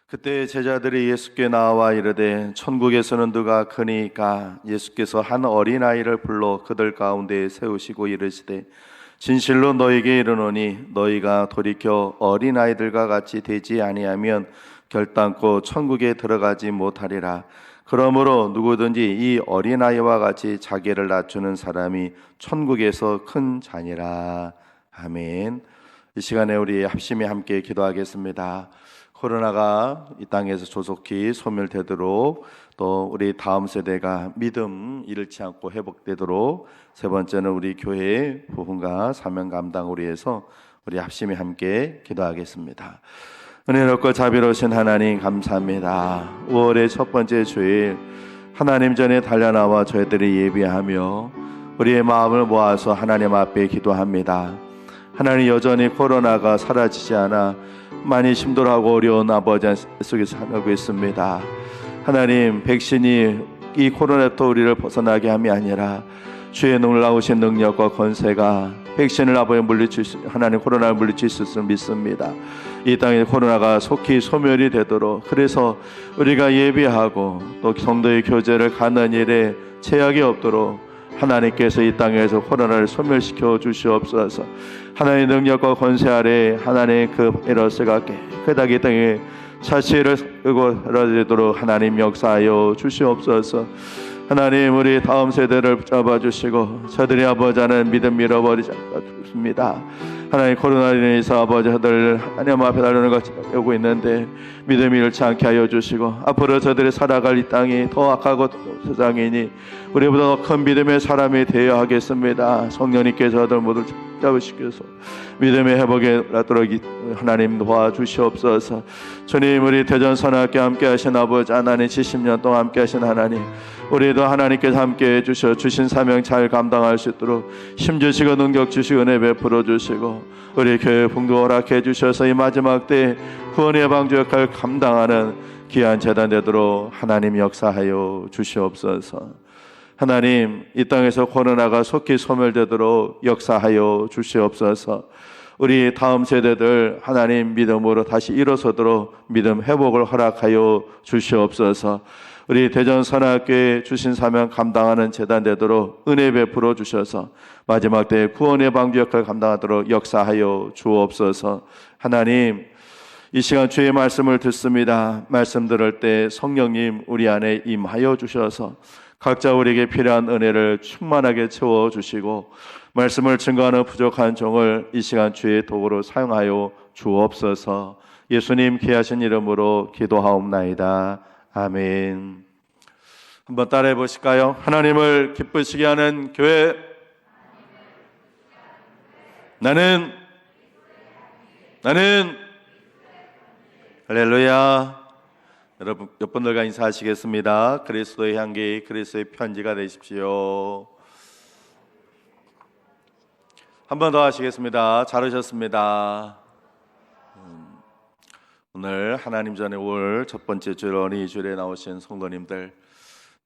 그때 제자들이 예수께 나와 이르되 천국에서는 누가 크니까? 예수께서 한 어린아이를 불러 그들 가운데 세우시고 이르시되 진실로 너희에게 이르노니 너희가 돌이켜 어린아이들과 같이 되지 아니하면 결단코 천국에 들어가지 못하리라. 그러므로 누구든지 이 어린아이와 같이 자기를 낮추는 사람이 천국에서 큰 자니라. 아멘. 이 시간에 우리 합심히 함께 기도하겠습니다. 코로나가 이 땅에서 조속히 소멸되도록, 또 우리 다음 세대가 믿음 잃지 않고 회복되도록, 세 번째는 우리 교회의 부흥과 사명 감당을 위해서 우리 합심히 함께 기도하겠습니다. 은혜롭고 자비로우신 하나님 감사합니다. 5월의 첫 번째 주일 하나님 전에 달려나와 저희들이 예배하며 우리의 마음을 모아서 하나님 앞에 기도합니다. 하나님, 여전히 코로나가 사라지지 않아 많이 힘들어하고 어려운 아버지 속에서 살고 있습니다. 하나님, 백신이 이 코로나부터 우리를 벗어나게 함이 아니라 주의 놀라우신 능력과 권세가 백신을 아버지 물리칠 수, 하나님 코로나를 물리칠 수 있음을 믿습니다. 이 땅에 코로나가 속히 소멸이 되도록, 그래서 우리가 예비하고 또 성도의 교제를 갖는 일에 제약이 없도록 하나님께서 이 땅에서 코로나를 소멸시켜 주시옵소서. 하나님의 능력과 권세 아래 하나님의 그 에러스가 깨끗하게 이 땅에 자취를 되도록 하나님 역사하여 주시옵소서. 하나님, 우리 다음 세대를 잡아주시고 저들이 아버지 하는 믿음 잃어버리지 않습니다. 하나님, 코로나로 인해서 아버지들 하나님 앞에 달려는 것이 오고 있는데 믿음 잃지 않게 하여 주시고, 앞으로 저들이 살아갈 이 땅이 더 악하고 세상이니 우리보다 더 큰 믿음의 사람이 되어야 하겠습니다. 성령님께서 저들 모두 잡으시켜서 믿음의 회복에 나도록 하나님 도와주시옵소서. 주님, 우리 대전선악교 함께 하신 아버지 하나님, 70년 동안 함께 하신 하나님, 우리도 하나님께서 함께 해주셔 주신 사명 잘 감당할 수 있도록 힘 주시고 능력 주시고 은혜 베풀어 주시고, 우리 교회 풍도 허락해 주셔서 이 마지막 때 구원의 방주 역할을 감당하는 귀한 재단 되도록 하나님 역사하여 주시옵소서. 하나님, 이 땅에서 코로나가 속히 소멸되도록 역사하여 주시옵소서. 우리 다음 세대들 하나님 믿음으로 다시 일어서도록 믿음 회복을 허락하여 주시옵소서. 우리 대전 선악교회 주신 사명 감당하는 재단 되도록 은혜 베풀어 주셔서 마지막 때 구원의 방주 역할을 감당하도록 역사하여 주옵소서. 하나님, 이 시간 주의 말씀을 듣습니다. 말씀 들을 때 성령님 우리 안에 임하여 주셔서 각자 우리에게 필요한 은혜를 충만하게 채워주시고, 말씀을 증거하는 부족한 종을 이 시간 주의 도구로 사용하여 주옵소서. 예수님 귀하신 이름으로 기도하옵나이다. 아멘. 한번 따라해 보실까요? 하나님을 기쁘시게 하는 교회. 나는 할렐루야. 여러분, 옆분들과 인사하시겠습니다. 그리스도의 향기, 그리스도의 편지가 되십시오. 한 번 더 하시겠습니다. 잘하셨습니다. 오늘 하나님 전에 올 첫 번째 주 어린이주일에 나오신 성도님들,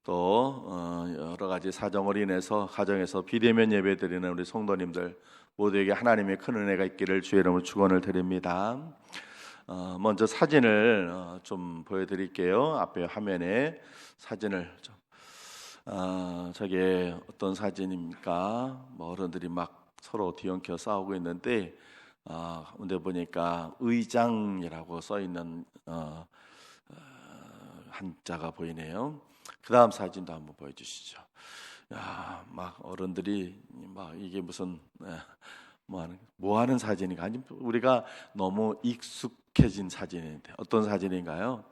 또 여러 가지 사정으로 인해서 가정에서 비대면 예배 드리는 우리 성도님들 모두에게 하나님의 큰 은혜가 있기를 주의 이름으로 축원을 드립니다. 먼저 사진을 좀 보여드릴게요. 앞에 화면에 사진을 좀. 저게 어떤 사진입니까? 어른들이 막 서로 뒤엉켜 싸우고 있는데, 근데 보니까 의장이라고 써 있는 한자가 보이네요. 그 다음 사진도 한번 보여주시죠. 야, 막 어른들이 막 이게 무슨 뭐 하는 사진인가? 아니, 우리가 너무 익숙해진 사진인데 어떤 사진인가요?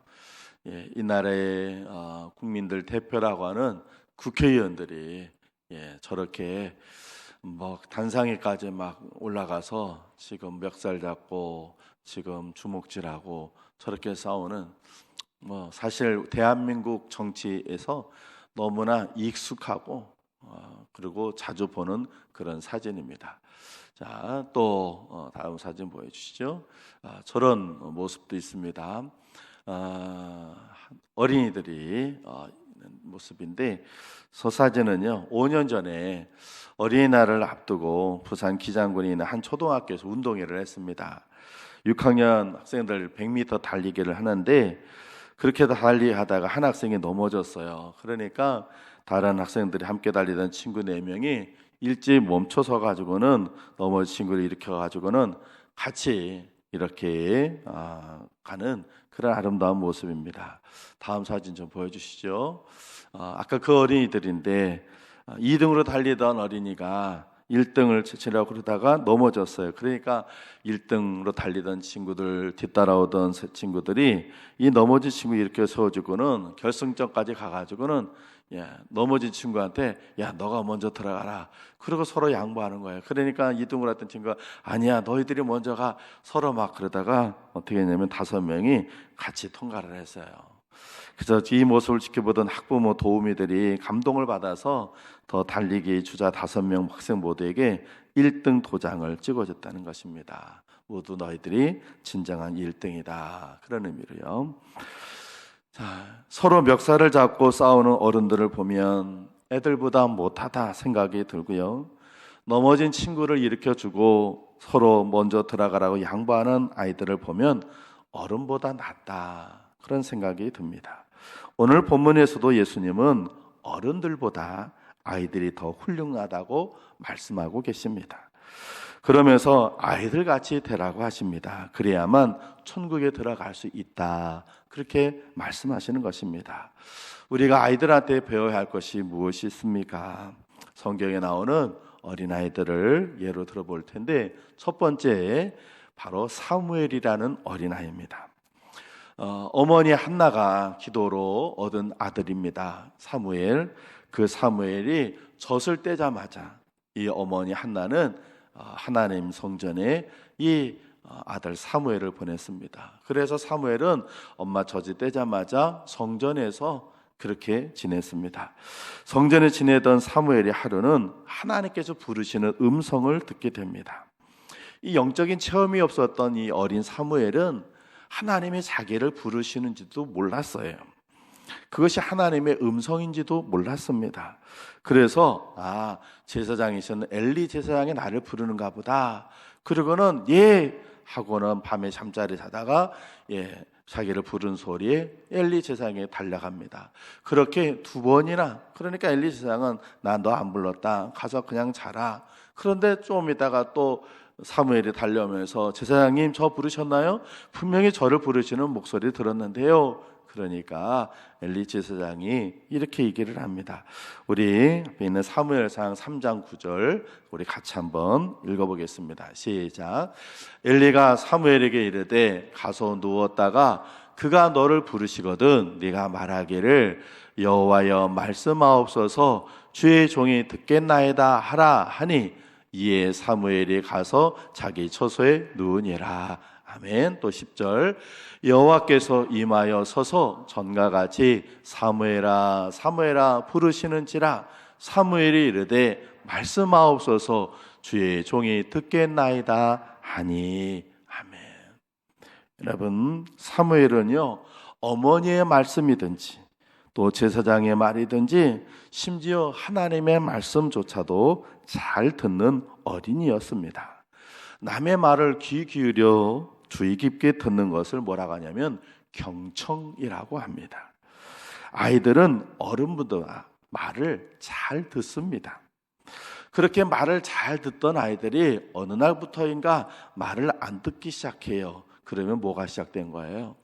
예, 이 나라의 국민들 대표라고 하는 국회의원들이 저렇게 뭐 단상에까지 막 올라가서 지금 멱살 잡고 지금 주먹질하고 저렇게 싸우는, 사실 대한민국 정치에서 너무나 익숙하고 그리고 자주 보는 그런 사진입니다. 자, 또 다음 사진 보여주시죠. 저런 모습도 있습니다. 어린이들이 모습인데 사진은요 5년 전에 어린이날을 앞두고 부산 기장군에 있는 한 초등학교에서 운동회를 했습니다. 6학년 학생들 100m 달리기를 하는데 그렇게 달리하다가 한 학생이 넘어졌어요. 그러니까 다른 학생들이 함께 달리던 친구 4명이 일찍 멈춰서 가지고는 넘어진 친구를 일으켜 가지고는 같이 이렇게 가는 그런 아름다운 모습입니다. 다음 사진 좀 보여주시죠. 아까 그 어린이들인데 2등으로 달리던 어린이가 1등을 치려고 그러다가 넘어졌어요. 그러니까 1등으로 달리던 친구들 뒤따라오던 친구들이 이 넘어진 친구 이렇게 세워주고는 결승점까지 가가지고는 넘어진 친구한테 야 너가 먼저 들어가라. 그리고 서로 양보하는 거예요. 그러니까 2등으로 했던 친구가 아니야 너희들이 먼저 가. 서로 막 그러다가 어떻게 했냐면 5명이 같이 통과를 했어요. 그래서 이 모습을 지켜보던 학부모 도우미들이 감동을 받아서 더 달리기 주자 5명 학생 모두에게 1등 도장을 찍어줬다는 것입니다. 모두 너희들이 진정한 1등이다. 그런 의미로요. 자, 서로 멱살을 잡고 싸우는 어른들을 보면 애들보다 못하다 생각이 들고요. 넘어진 친구를 일으켜주고 서로 먼저 들어가라고 양보하는 아이들을 보면 어른보다 낫다. 그런 생각이 듭니다. 오늘 본문에서도 예수님은 어른들보다 아이들이 더 훌륭하다고 말씀하고 계십니다. 그러면서 아이들 같이 되라고 하십니다. 그래야만 천국에 들어갈 수 있다. 그렇게 말씀하시는 것입니다. 우리가 아이들한테 배워야 할 것이 무엇이 있습니까? 성경에 나오는 어린아이들을 예로 들어볼 텐데 첫 번째 바로 사무엘이라는 어린아이입니다. 어머니 한나가 기도로 얻은 아들입니다. 사무엘. 그 사무엘이 젖을 떼자마자 이 어머니 한나는 하나님 성전에 이 아들 사무엘을 보냈습니다. 그래서 사무엘은 엄마 젖이 떼자마자 성전에서 그렇게 지냈습니다. 성전에 지내던 사무엘이 하루는 하나님께서 부르시는 음성을 듣게 됩니다. 이 영적인 체험이 없었던 이 어린 사무엘은 하나님이 자기를 부르시는지도 몰랐어요. 그것이 하나님의 음성인지도 몰랐습니다. 그래서 제사장이신 엘리 제사장이 나를 부르는가 보다. 그러고는 하고는 밤에 잠자리 자다가 자기를 부른 소리에 엘리 제사장에 달려갑니다. 그렇게 2번이나 그러니까 엘리 제사장은 나 너 안 불렀다. 가서 그냥 자라. 그런데 좀 있다가 또 사무엘이 달려오면서 제사장님 저 부르셨나요? 분명히 저를 부르시는 목소리 들었는데요. 그러니까 엘리 제사장이 이렇게 얘기를 합니다. 우리 앞에 있는 사무엘상 3장 9절 우리 같이 한번 읽어보겠습니다. 시작. 엘리가 사무엘에게 이르되 가서 누웠다가 그가 너를 부르시거든 네가 말하기를 여호와여 말씀하옵소서 주의 종이 듣겠나이다 하라 하니 이에 사무엘이 가서 자기 처소에 누우니라. 아멘. 또 10절 여호와께서 임하여 서서 전과 같이 사무엘아 사무엘아 부르시는지라 사무엘이 이르되 말씀하옵소서 주의 종이 듣겠나이다 하니. 아멘. 여러분 사무엘은요 어머니의 말씀이든지 또 제사장의 말이든지 심지어 하나님의 말씀조차도 잘 듣는 어린이였습니다. 남의 말을 귀 기울여 주의 깊게 듣는 것을 뭐라고 하냐면 경청이라고 합니다. 아이들은 어른보다 말을 잘 듣습니다. 그렇게 말을 잘 듣던 아이들이 어느 날부터인가 말을 안 듣기 시작해요. 그러면 뭐가 시작된 거예요?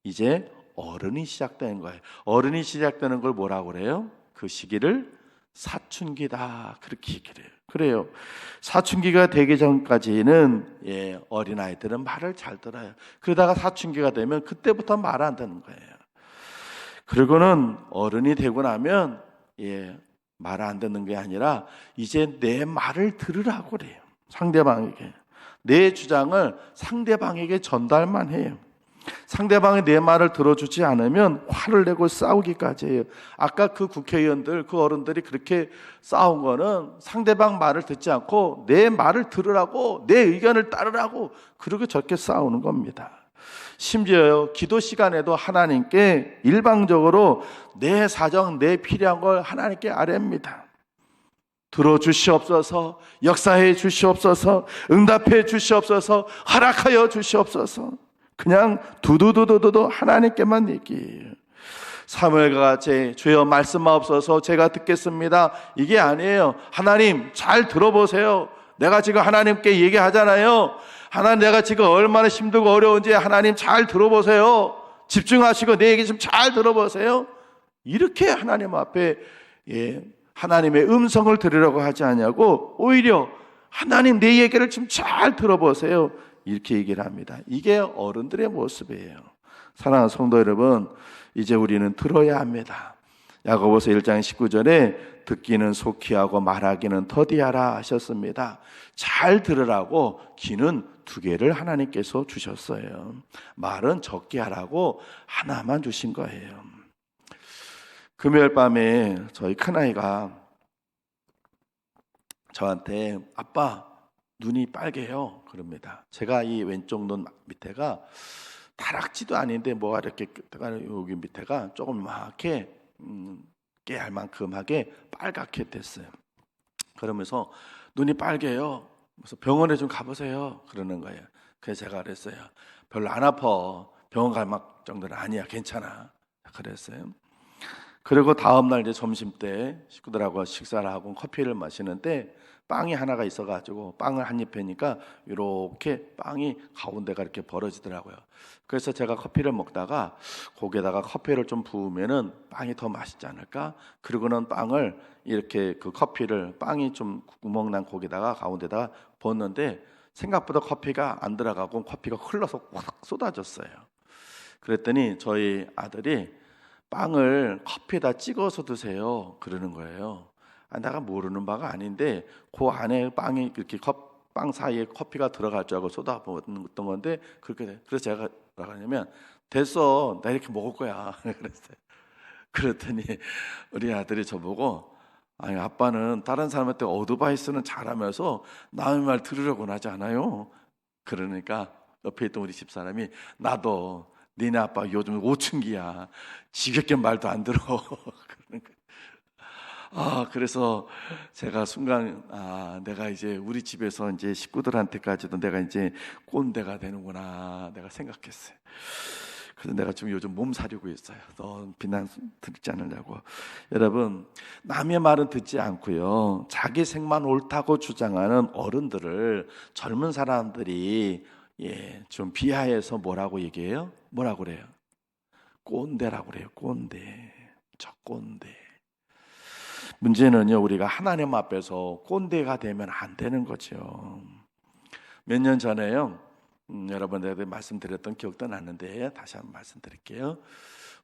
이제 어른이 시작되는 거예요. 어른이 시작되는 걸 뭐라고 그래요? 그 시기를 사춘기다 그렇게 얘기를 해요. 그래요. 사춘기가 되기 전까지는 어린아이들은 말을 잘 들어요. 그러다가 사춘기가 되면 그때부터 말 안 듣는 거예요. 그리고는 어른이 되고 나면 말 안 듣는 게 아니라 이제 내 말을 들으라고 그래요. 상대방에게. 내 주장을 상대방에게 전달만 해요. 상대방이 내 말을 들어주지 않으면 화를 내고 싸우기까지 해요. 아까 그 국회의원들, 그 어른들이 그렇게 싸운 거는 상대방 말을 듣지 않고 내 말을 들으라고, 내 의견을 따르라고 그렇게 저렇게 싸우는 겁니다. 심지어 기도 시간에도 하나님께 일방적으로 내 사정, 내 필요한 걸 하나님께 아뢰입니다. 들어주시옵소서, 역사해 주시옵소서, 응답해 주시옵소서, 허락하여 주시옵소서. 그냥 두두두두두 하나님께만 얘기해요. 사무엘과 같이 주여 말씀하옵소서, 제가 듣겠습니다, 이게 아니에요. 하나님 잘 들어보세요. 내가 지금 하나님께 얘기하잖아요. 하나님, 내가 지금 얼마나 힘들고 어려운지 하나님 잘 들어보세요. 집중하시고 내 얘기 좀 잘 들어보세요. 이렇게 하나님 앞에 하나님의 음성을 들으려고 하지 않냐고, 오히려 하나님 내 얘기를 좀 잘 들어보세요, 이렇게 얘기를 합니다. 이게 어른들의 모습이에요. 사랑하는 성도 여러분, 이제 우리는 들어야 합니다. 야고보서 1장 19절에 듣기는 속히 하고 말하기는 더디하라 하셨습니다. 잘 들으라고 귀는 2개를 하나님께서 주셨어요. 말은 적게 하라고 하나만 주신 거예요. 금요일 밤에 저희 큰아이가 저한테 아빠 눈이 빨개요 그럽니다. 제가 이 왼쪽 눈 밑에가 다락지도 아닌데 뭐가 이렇게 여기 밑에가 조그맣게 깨알만큼하게 빨갛게 됐어요. 그러면서 눈이 빨개요. 그래서 병원에 좀 가보세요 그러는 거예요. 그래서 제가 그랬어요. 별로 안 아파. 병원 갈 정도는 아니야. 괜찮아. 그랬어요. 그리고 다음날 이제 점심 때 식구들하고 식사를 하고 커피를 마시는데 빵이 하나가 있어가지고 빵을 한 입 베니까 이렇게 빵이 가운데가 이렇게 벌어지더라고요. 그래서 제가 커피를 먹다가 거기에다가 커피를 좀 부으면은 빵이 더 맛있지 않을까? 그리고는 빵을 이렇게 그 커피를 빵이 좀 구멍 난 거기다가 가운데다가 붓는데 생각보다 커피가 안 들어가고 커피가 흘러서 확 쏟아졌어요. 그랬더니 저희 아들이 빵을 커피에다 찍어서 드세요 그러는 거예요. 내가 모르는 바가 아닌데 그 안에 빵이 이렇게 빵 사이에 커피가 들어갈 줄 알고 쏟아붓는 건데 그렇게 돼. 그래서 제가 뭐라 하냐면 됐어, 나 이렇게 먹을 거야 그랬어요. 그랬더니 우리 아들이 저보고 아니 아빠는 다른 사람한테 어드바이스는 잘하면서 남의 말 들으려고는 하지 않아요. 그러니까 옆에 있던 우리 집사람이 나도 니네 아빠 요즘 오춘기야. 지겹게 말도 안 들어. 그래서 제가 순간 내가 이제 우리 집에서 이제 식구들한테까지도 내가 이제 꼰대가 되는구나 내가 생각했어요. 그래서 내가 지금 요즘 몸 사리고 있어요. 너 비난 듣지 않으려고. 여러분, 남의 말은 듣지 않고요, 자기 생만 옳다고 주장하는 어른들을 젊은 사람들이 좀 비하해서 뭐라고 얘기해요? 뭐라고 그래요? 꼰대라고 그래요. 꼰대. 저 꼰대. 문제는요, 우리가 하나님 앞에서 꼰대가 되면 안 되는 거죠. 몇 년 전에요, 여러분들에게 말씀드렸던 기억도 나는데 다시 한번 말씀드릴게요.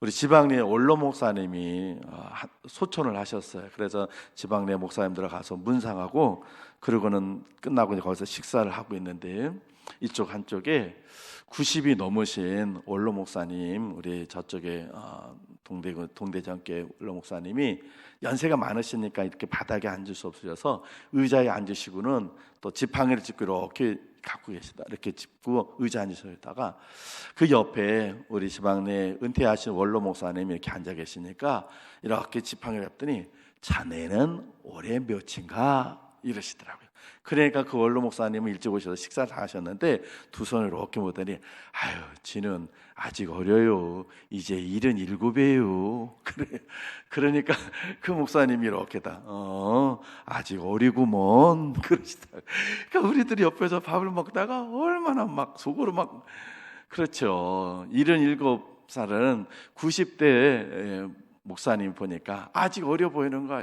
우리 지방내 원로 목사님이 소천을 하셨어요. 그래서 지방내 목사님들 가서 문상하고 그러고는 끝나고 이제 거기서 식사를 하고 있는데 이쪽 한쪽에 90이 넘으신 원로 목사님, 우리 저쪽에 동대장께 원로 목사님이 연세가 많으시니까 이렇게 바닥에 앉을 수 없으셔서 의자에 앉으시고는 또 지팡이를 짚고 이렇게 갖고 계시다. 이렇게 짚고 의자에 앉으셨다가 그 옆에 우리 지방내 은퇴하신 원로 목사님이 이렇게 앉아 계시니까 이렇게 지팡이를 잡더니 자네는 올해 몇인가 이러시더라고요. 그러니까 그 원로 목사님은 일찍 오셔서 식사를 다 하셨는데 두 손을 이렇게 모더니 아유, 지는 아직 어려요. 이제 77이에요. 그러니까 그 목사님이 이렇게 다 아직 어리구먼 그러시더라고요. 그러니까 우리들이 옆에서 밥을 먹다가 얼마나 막 속으로 막 그렇죠. 77살은 90대 목사님 보니까 아직 어려 보이는 거야.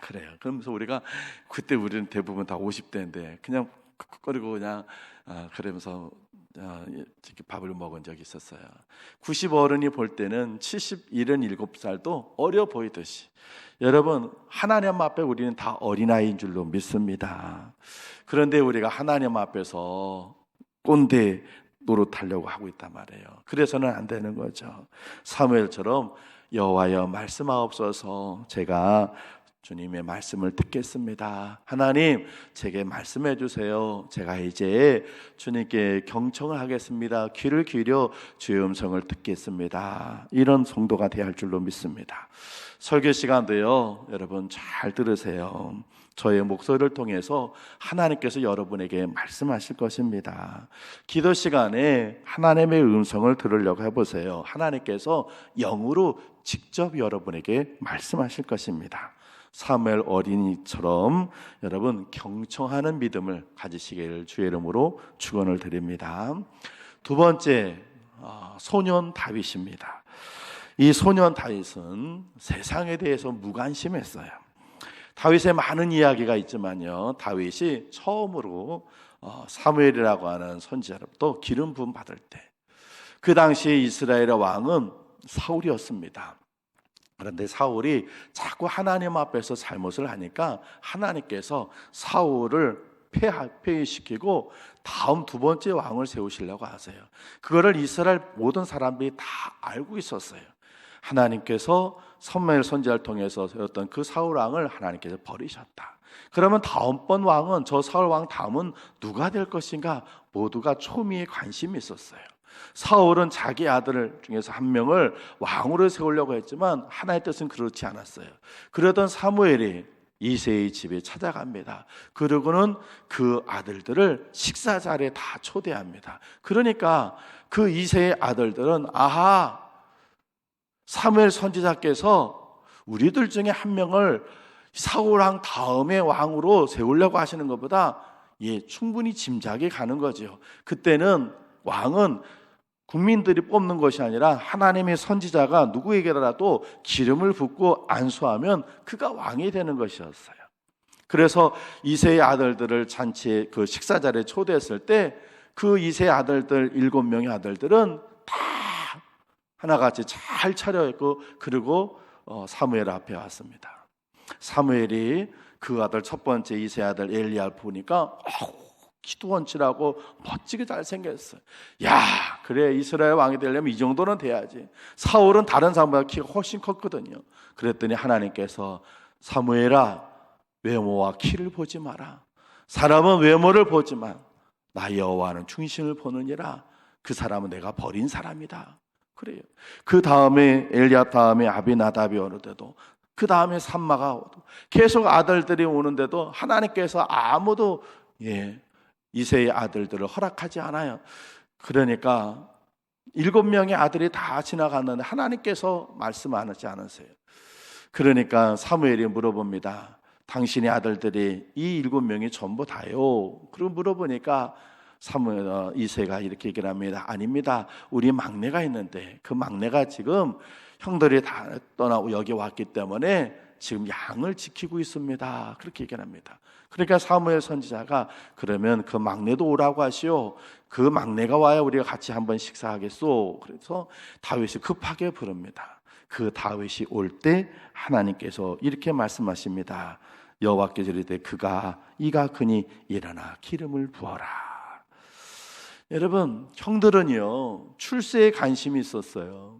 그래요. 그러면서 우리가 그때 우리는 대부분 다 50대인데 그냥 끄끄거리고 그냥 그러면서 이렇게 밥을 먹은 적이 있었어요. 90 어른이 볼 때는 77살도 어려 보이듯이 여러분, 하나님 앞에 우리는 다 어린아이인 줄로 믿습니다. 그런데 우리가 하나님 앞에서 꼰대 노릇하려고 하고 있단 말이에요. 그래서는 안 되는 거죠. 사무엘처럼 여호와여 말씀하옵소서, 제가 주님의 말씀을 듣겠습니다. 하나님, 제게 말씀해 주세요. 제가 이제 주님께 경청을 하겠습니다. 귀를 기울여 주의 음성을 듣겠습니다. 이런 성도가 되어야 할 줄로 믿습니다. 설교 시간도요, 여러분 잘 들으세요. 저의 목소리를 통해서 하나님께서 여러분에게 말씀하실 것입니다. 기도 시간에 하나님의 음성을 들으려고 해보세요. 하나님께서 영으로 직접 여러분에게 말씀하실 것입니다. 사무엘 어린이처럼 여러분 경청하는 믿음을 가지시기를 주의 이름으로 축원을 드립니다. 두 번째, 소년 다윗입니다. 이 소년 다윗은 세상에 대해서 무관심했어요. 다윗의 많은 이야기가 있지만요, 다윗이 처음으로 사무엘이라고 하는 선지자로부터 기름 부음 받을 때, 그 당시에 이스라엘의 왕은 사울이었습니다. 그런데 사울이 자꾸 하나님 앞에서 잘못을 하니까 하나님께서 사울을 폐위시키고 다음 두 번째 왕을 세우시려고 하세요. 그거를 이스라엘 모든 사람들이 다 알고 있었어요. 하나님께서 사무엘 선지자를 통해서 세웠던 그 사울 왕을 하나님께서 버리셨다. 그러면 다음번 왕은, 저 사울 왕 다음은 누가 될 것인가? 모두가 초미에 관심이 있었어요. 사울은 자기 아들 중에서 한 명을 왕으로 세우려고 했지만 하나님의 뜻은 그렇지 않았어요. 그러던 사무엘이 이새의 집에 찾아갑니다. 그러고는 그 아들들을 식사 자리에 다 초대합니다. 그러니까 그 이새의 아들들은, 아하, 사무엘 선지자께서 우리들 중에 한 명을 사울 왕 다음에 왕으로 세우려고 하시는 것보다 충분히 짐작이 가는 거죠. 그때는 왕은 국민들이 뽑는 것이 아니라 하나님의 선지자가 누구에게라도 기름을 붓고 안수하면 그가 왕이 되는 것이었어요. 그래서 이새의 아들들을 잔치에 그 식사 자리에 초대했을 때 그 이새의 아들들 7명의 아들들은 다 하나같이 잘 차려입고 그리고 사무엘 앞에 왔습니다. 사무엘이 그 아들 첫 번째 이새 아들 엘리야를 보니까 기도원치라고 멋지게 잘생겼어요. 야, 그래, 이스라엘 왕이 되려면 이 정도는 돼야지. 사울은 다른 사람보다 키가 훨씬 컸거든요. 그랬더니 하나님께서, 사무엘아, 외모와 키를 보지 마라. 사람은 외모를 보지만 나 여호와는 중심을 보느니라. 그 사람은 내가 버린 사람이다. 그래요. 그 다음에 엘리야 다음에 아비나답이 오는데도, 그 다음에 삼마가 오고, 계속 아들들이 오는데도 하나님께서 아무도 이새의 아들들을 허락하지 않아요. 그러니까 7명의 아들이 다 지나갔는데 하나님께서 말씀하지 않으세요. 그러니까 사무엘이 물어봅니다. 당신의 아들들이 이 7명이 전부 다요? 그리고 물어보니까 이새가 이렇게 얘기를 합니다. 아닙니다. 우리 막내가 있는데 그 막내가 지금 형들이 다 떠나고 여기 왔기 때문에 지금 양을 지키고 있습니다. 그렇게 얘기를 합니다. 그러니까 사무엘 선지자가, 그러면 그 막내도 오라고 하시오. 그 막내가 와야 우리가 같이 한번 식사하겠소. 그래서 다윗이 급하게 부릅니다. 그 다윗이 올 때 하나님께서 이렇게 말씀하십니다. 여호와께서 이르되 이가 그니 일어나 기름을 부어라. 여러분, 형들은요 출세에 관심이 있었어요.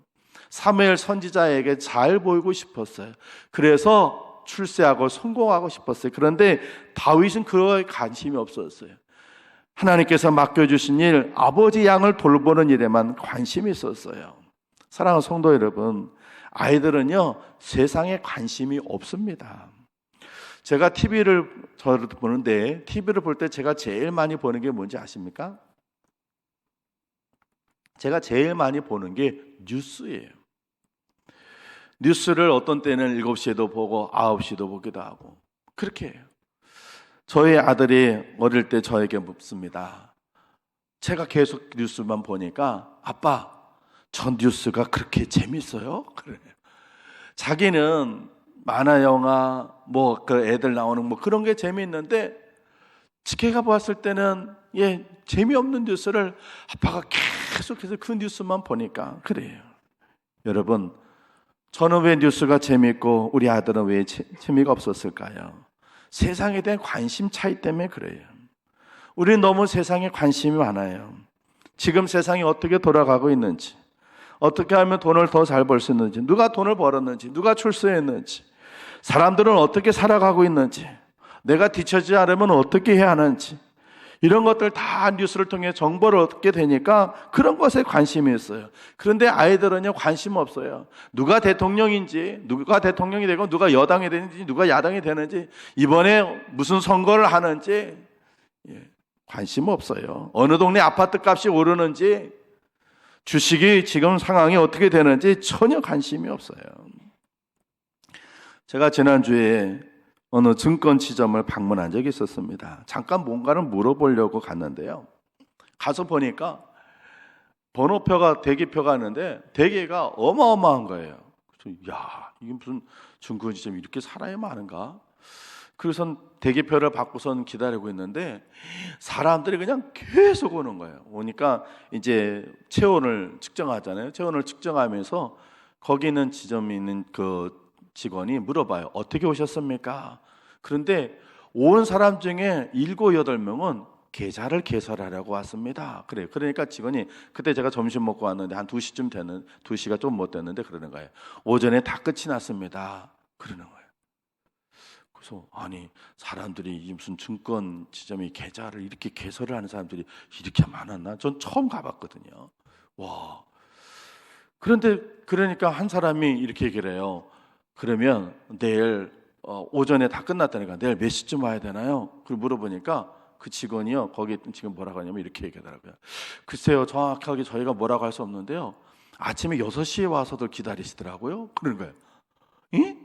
사무엘 선지자에게 잘 보이고 싶었어요. 그래서 출세하고 성공하고 싶었어요. 그런데 다윗은 그거에 관심이 없었어요. 하나님께서 맡겨주신 일, 아버지 양을 돌보는 일에만 관심이 있었어요. 사랑하는 성도 여러분, 아이들은요 세상에 관심이 없습니다. 제가 TV를 보는데, TV를 볼 때 제가 제일 많이 보는 게 뭔지 아십니까? 제가 제일 많이 보는 게 뉴스예요. 뉴스를 어떤 때는 7시에도 보고 9시도 보기도 하고 그렇게 해요. 저희 아들이 어릴 때 저에게 묻습니다. 제가 계속 뉴스만 보니까, 아빠, 전 뉴스가 그렇게 재밌어요? 그래요. 자기는 만화 영화 그 애들 나오는 그런 게 재미있는데, 걔가 봤을 때는 재미없는 뉴스를 아빠가 계속해서 그 뉴스만 보니까 그래요. 여러분, 저는 왜 뉴스가 재미있고 우리 아들은 왜 재미가 없었을까요? 세상에 대한 관심 차이 때문에 그래요. 우리는 너무 세상에 관심이 많아요. 지금 세상이 어떻게 돌아가고 있는지, 어떻게 하면 돈을 더 잘 벌 수 있는지, 누가 돈을 벌었는지, 누가 출세했는지, 사람들은 어떻게 살아가고 있는지, 내가 뒤처지지 않으면 어떻게 해야 하는지, 이런 것들 다 뉴스를 통해 정보를 얻게 되니까 그런 것에 관심이 있어요. 그런데 아이들은요, 관심 없어요. 누가 대통령인지, 누가 대통령이 되고 누가 여당이 되는지, 누가 야당이 되는지, 이번에 무슨 선거를 하는지 관심 없어요. 어느 동네 아파트 값이 오르는지, 주식이 지금 상황이 어떻게 되는지 전혀 관심이 없어요. 제가 지난주에 어느 증권 지점을 방문한 적이 있었습니다. 잠깐 뭔가를 물어보려고 갔는데요. 가서 보니까 번호표가, 대기표가 있는데 대기가 어마어마한 거예요. 그래서 야, 이게 무슨 증권 지점이 이렇게 사람이 많은가? 그래서 대기표를 받고선 기다리고 있는데 사람들이 그냥 계속 오는 거예요. 오니까 이제 체온을 측정하잖아요. 체온을 측정하면서 거기 있는 지점에 있는 그 직원이 물어봐요. 어떻게 오셨습니까? 그런데 온 사람 중에 7, 8명은 계좌를 개설하려고 왔습니다. 그래요. 그러니까 직원이, 그때 제가 점심 먹고 왔는데 한 2시쯤 되는, 2시가 좀 못 됐는데 그러는 거예요. 오전에 다 끝이 났습니다. 그러는 거예요. 그래서 아니, 사람들이 무슨 증권 지점이 계좌를 이렇게 개설을 하는 사람들이 이렇게 많았나? 전 처음 가봤거든요. 와. 그런데 그러니까 한 사람이 이렇게 얘기를 해요. 그러면 내일 오전에 다 끝났다니까 내일 몇 시쯤 와야 되나요? 그걸 물어보니까 그 직원이요, 거기 지금 뭐라고 하냐면 이렇게 얘기하더라고요. 글쎄요, 정확하게 저희가 뭐라고 할 수 없는데요, 아침에 6시에 와서도 기다리시더라고요. 그러는 거예요. 이?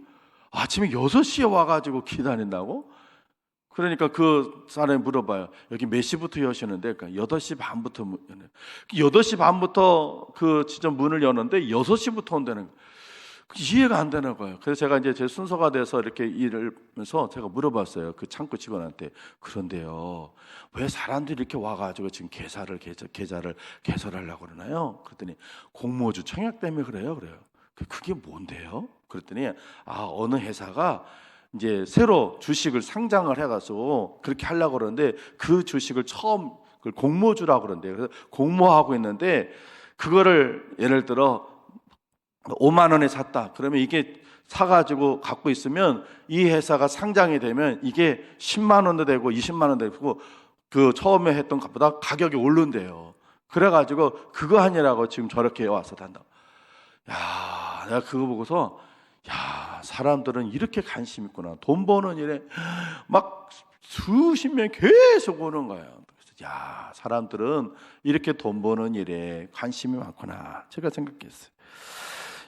아침에 6시에 와가지고 기다린다고? 그러니까 그 사람이 물어봐요. 여기 몇 시부터 여시는데? 그러니까 8시 반부터 여는. 8시 반부터 그 지점 문을 여는데 6시부터 온다는 거예요. 이해가 안 되는 거예요. 그래서 제가 이제 제 순서가 돼서 이렇게 일하면서 제가 물어봤어요. 그 창구 직원한테. 그런데요, 왜 사람들이 이렇게 와가지고 지금 계좌를 개설하려고 그러나요? 그랬더니 공모주 청약 때문에 그래요. 그게 뭔데요? 그랬더니 어느 회사가 이제 새로 주식을 상장을 해가지고 그렇게 하려고 그러는데 그 주식을 처음 그걸 공모주라고 그러는데요. 그래서 공모하고 있는데 그거를 예를 들어 5만 원에 샀다. 그러면 이게 사가지고 갖고 있으면 이 회사가 상장이 되면 이게 10만 원도 되고 20만 원도 되고 그 처음에 했던 것보다 가격이 오른대요. 그래가지고 그거 하느라고 지금 저렇게 와서 단다. 야, 내가 그거 보고서 야, 사람들은 이렇게 관심 있구나. 돈 버는 일에 막 수십 명 계속 오는 거예요. 그래서 야, 사람들은 이렇게 돈 버는 일에 관심이 많구나. 제가 생각했어요.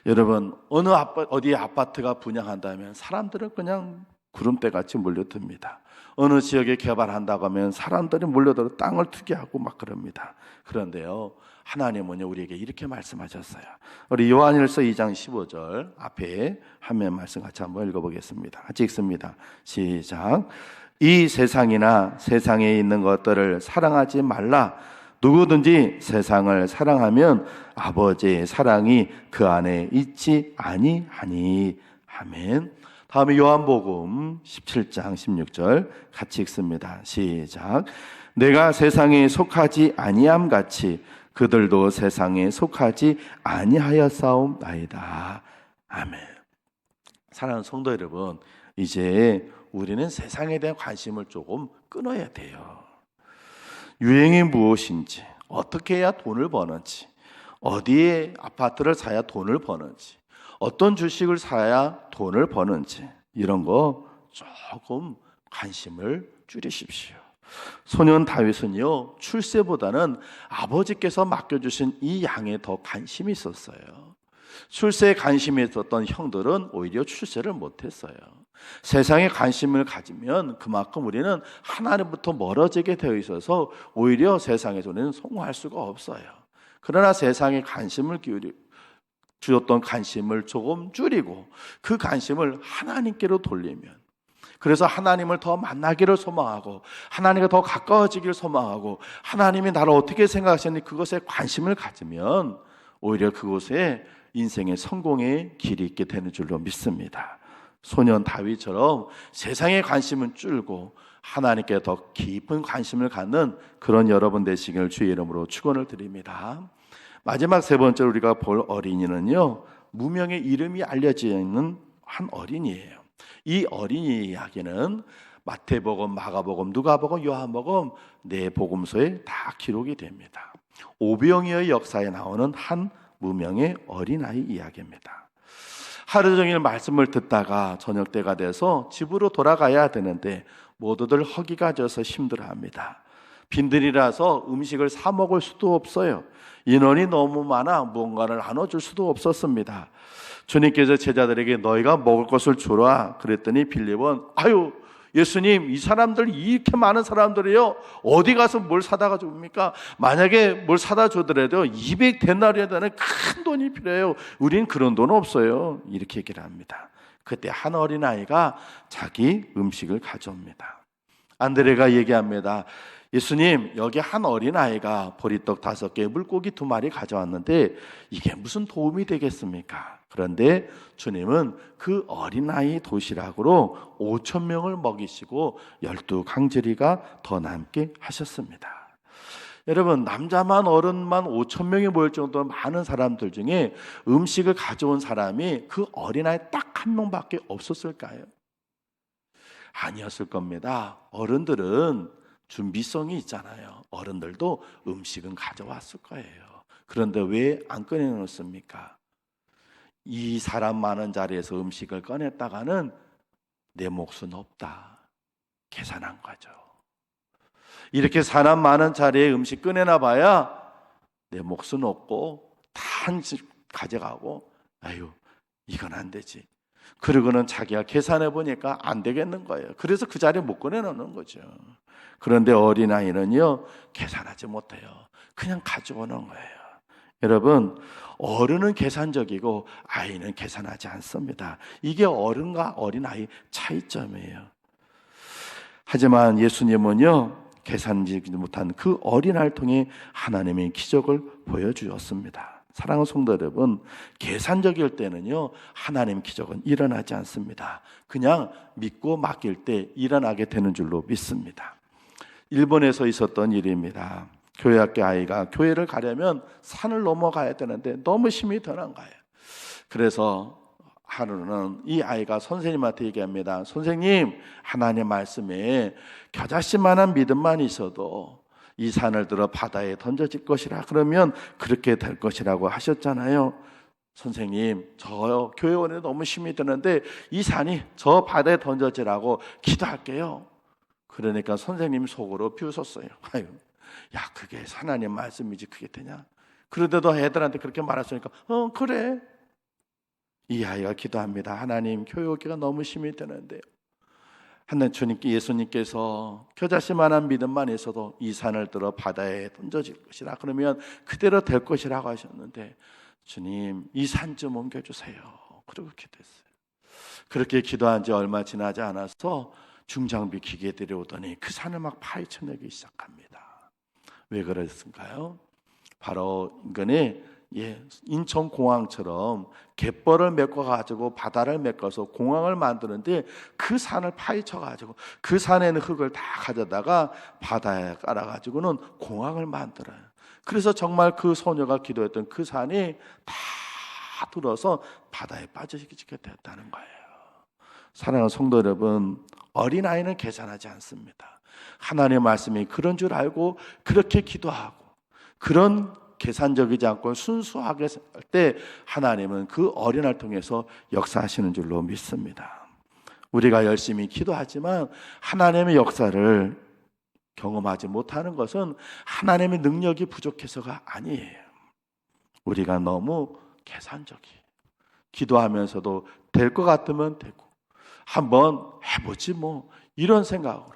여러분, 어디 아파트가 분양한다면 사람들은 그냥 구름대 같이 몰려듭니다. 어느 지역에 개발한다고 하면 사람들이 몰려들어 땅을 투기하고 막 그럽니다. 그런데요, 하나님은 우리에게 이렇게 말씀하셨어요. 우리 요한일서 2장 15절 앞에 한면 말씀 같이 한번 읽어보겠습니다. 같이 읽습니다. 시작. 이 세상이나 세상에 있는 것들을 사랑하지 말라. 누구든지 세상을 사랑하면 아버지의 사랑이 그 안에 있지 아니하니. 아멘. 다음에 요한복음 17장 16절 같이 읽습니다. 시작. 내가 세상에 속하지 아니함 같이 그들도 세상에 속하지 아니하였사옵나이다. 아멘. 사랑하는 성도 여러분, 이제 우리는 세상에 대한 관심을 조금 끊어야 돼요. 유행이 무엇인지, 어떻게 해야 돈을 버는지, 어디에 아파트를 사야 돈을 버는지, 어떤 주식을 사야 돈을 버는지, 이런 거 조금 관심을 줄이십시오. 소년 다윗은요, 출세보다는 아버지께서 맡겨주신 이 양에 더 관심이 있었어요. 출세에 관심이 있었던 형들은 오히려 출세를 못했어요. 세상에 관심을 가지면 그만큼 우리는 하나님부터 멀어지게 되어 있어서 오히려 세상에서 우리는 성공할 수가 없어요. 그러나 세상에 관심을 주었던 관심을 조금 줄이고 그 관심을 하나님께로 돌리면, 그래서 하나님을 더 만나기를 소망하고 하나님과 더 가까워지기를 소망하고 하나님이 나를 어떻게 생각하시는지 그것에 관심을 가지면 오히려 그곳에 인생의 성공의 길이 있게 되는 줄로 믿습니다. 소년 다윗처럼 세상의 관심은 줄고 하나님께 더 깊은 관심을 갖는 그런 여러분 되시길 주의 이름으로 축원을 드립니다. 마지막 세 번째로 우리가 볼 어린이는요, 무명의 이름이 알려져 있는 한 어린이에요. 이 어린이 이야기는 마태복음, 마가복음, 누가복음, 요한복음 네 복음서에 다 기록이 됩니다. 오병이어의 역사에 나오는 한 무명의 어린아이 이야기입니다. 하루 종일 말씀을 듣다가 저녁 때가 돼서 집으로 돌아가야 되는데 모두들 허기가 져서 힘들어합니다. 빈들이라서 음식을 사 먹을 수도 없어요. 인원이 너무 많아 무언가를 나눠줄 수도 없었습니다. 주님께서 제자들에게 너희가 먹을 것을 주라 그랬더니 빌립은 아유 예수님, 이 사람들 이렇게 많은 사람들이요 어디 가서 뭘 사다가 줍니까? 만약에 뭘 사다 주더라도 200데나리온에 되는 큰 돈이 필요해요. 우린 그런 돈 없어요. 이렇게 얘기를 합니다. 그때 한 어린아이가 자기 음식을 가져옵니다. 안드레가 얘기합니다. 예수님, 여기 한 어린아이가 보리떡 5개, 물고기 2마리 가져왔는데 이게 무슨 도움이 되겠습니까? 그런데 주님은 그 어린아이 도시락으로 5,000명을 먹이시고 12강제리가 더 남게 하셨습니다. 여러분, 남자만 어른만 5,000명이 모일 정도로 많은 사람들 중에 음식을 가져온 사람이 그 어린아이 딱 한 명밖에 없었을까요? 아니었을 겁니다. 어른들은 준비성이 있잖아요. 어른들도 음식은 가져왔을 거예요. 그런데 왜 안 꺼내놓습니까? 이 사람 많은 자리에서 음식을 꺼냈다가는 내 몫은 없다. 계산한 거죠. 이렇게 사람 많은 자리에 음식 꺼내나 봐야 내 몫은 없고 다 한씩 가져가고 아유 이건 안 되지. 그러고는 자기가 계산해 보니까 안 되겠는 거예요. 그래서 그 자리에 못 꺼내놓는 거죠. 그런데 어린아이는요 계산하지 못해요. 그냥 가져오는 거예요. 여러분, 어른은 계산적이고 아이는 계산하지 않습니다. 이게 어른과 어린아이 차이점이에요. 하지만 예수님은요 계산하지 못한 그 어린아이를 통해 하나님의 기적을 보여주었습니다. 사랑하는 성도 여러분, 계산적일 때는요 하나님 기적은 일어나지 않습니다. 그냥 믿고 맡길 때 일어나게 되는 줄로 믿습니다. 일본에서 있었던 일입니다. 교회학교 아이가 교회를 가려면 산을 넘어가야 되는데 너무 힘이 드는 거예요. 그래서 하루는 이 아이가 선생님한테 얘기합니다. 선생님, 하나님 말씀에 겨자씨만한 믿음만 있어도 이 산을 들어 바다에 던져질 것이라 그러면 그렇게 될 것이라고 하셨잖아요. 선생님, 저 교회원에 너무 힘이 드는데 이 산이 저 바다에 던져지라고 기도할게요. 그러니까 선생님 속으로 비웃었어요. 아유, 야 그게 하나님 말씀이지 그게 되냐? 그런데도 애들한테 그렇게 말했으니까 그래. 이 아이가 기도합니다. 하나님, 교회 오기가 너무 힘이 드는데요. 하나님 주님께 예수님께서 겨자씨만한 믿음만 있어도 이 산을 들어 바다에 던져질 것이라 그러면 그대로 될 것이라고 하셨는데 주님 이 산 좀 옮겨주세요. 그리고 기도했어요. 그렇게 기도한 지 얼마 지나지 않아서 중장비 기계들이 오더니 그 산을 막 파헤쳐내기 시작합니다. 왜 그랬을까요? 바로 이거는 인천공항처럼 갯벌을 메꿔가지고 바다를 메꿔서 공항을 만드는데 그 산을 파헤쳐가지고 그 산에 있는 흙을 다 가져다가 바다에 깔아가지고는 공항을 만들어요. 그래서 정말 그 소녀가 기도했던 그 산이 다 들어서 바다에 빠지게 됐다는 거예요. 사랑하는 성도 여러분, 어린아이는 계산하지 않습니다. 하나님의 말씀이 그런 줄 알고 그렇게 기도하고 그런 계산적이지 않고 순수하게 할 때 하나님은 그 어린아이를 통해서 역사하시는 줄로 믿습니다. 우리가 열심히 기도하지만 하나님의 역사를 경험하지 못하는 것은 하나님의 능력이 부족해서가 아니에요. 우리가 너무 계산적이에요. 기도하면서도 될 것 같으면 되고 한번 해보지 뭐 이런 생각으로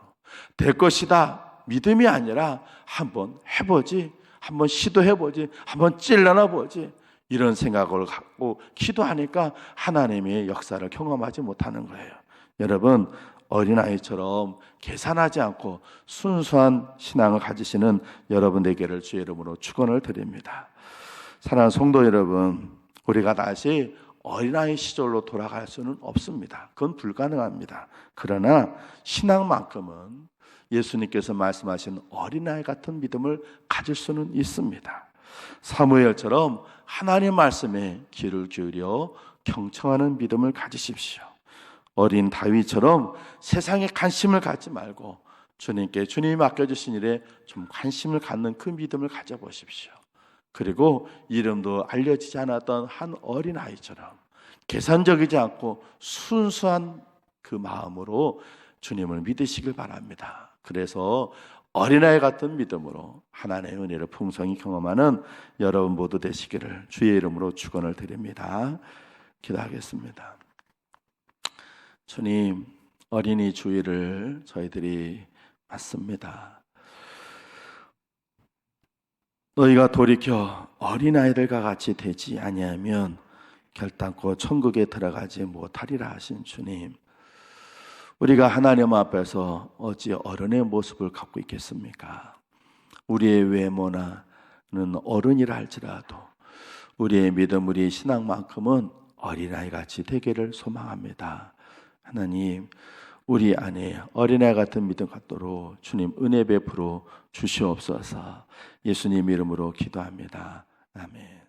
될 것이다 믿음이 아니라 한번 해보지, 한번 시도해보지, 한번 찔러나보지 이런 생각을 갖고 기도하니까 하나님의 역사를 경험하지 못하는 거예요. 여러분, 어린아이처럼 계산하지 않고 순수한 신앙을 가지시는 여러분 되기를 주의 이름으로 축원을 드립니다. 사랑하는 성도 여러분, 우리가 다시 어린아이 시절로 돌아갈 수는 없습니다. 그건 불가능합니다. 그러나 신앙만큼은 예수님께서 말씀하신 어린아이 같은 믿음을 가질 수는 있습니다. 사무엘처럼 하나님 말씀에 귀를 기울여 경청하는 믿음을 가지십시오. 어린 다윗처럼 세상에 관심을 갖지 말고 주님께 주님이 맡겨주신 일에 좀 관심을 갖는 그 믿음을 가져보십시오. 그리고 이름도 알려지지 않았던 한 어린아이처럼 계산적이지 않고 순수한 그 마음으로 주님을 믿으시길 바랍니다. 그래서 어린아이 같은 믿음으로 하나님의 은혜를 풍성히 경험하는 여러분 모두 되시기를 주의 이름으로 축원을 드립니다. 기도하겠습니다. 주님, 어린이 주일을 저희들이 맞습니다. 너희가 돌이켜 어린아이들과 같이 되지 아니하면 결단코 천국에 들어가지 못하리라 하신 주님, 우리가 하나님 앞에서 어찌 어른의 모습을 갖고 있겠습니까? 우리의 외모나는 어른이라 할지라도 우리의 믿음, 우리의 신앙만큼은 어린아이같이 되기를 소망합니다. 하나님, 우리 안에 어린아이 같은 믿음 갖도록 주님 은혜 베풀어 주시옵소서. 예수님 이름으로 기도합니다. 아멘.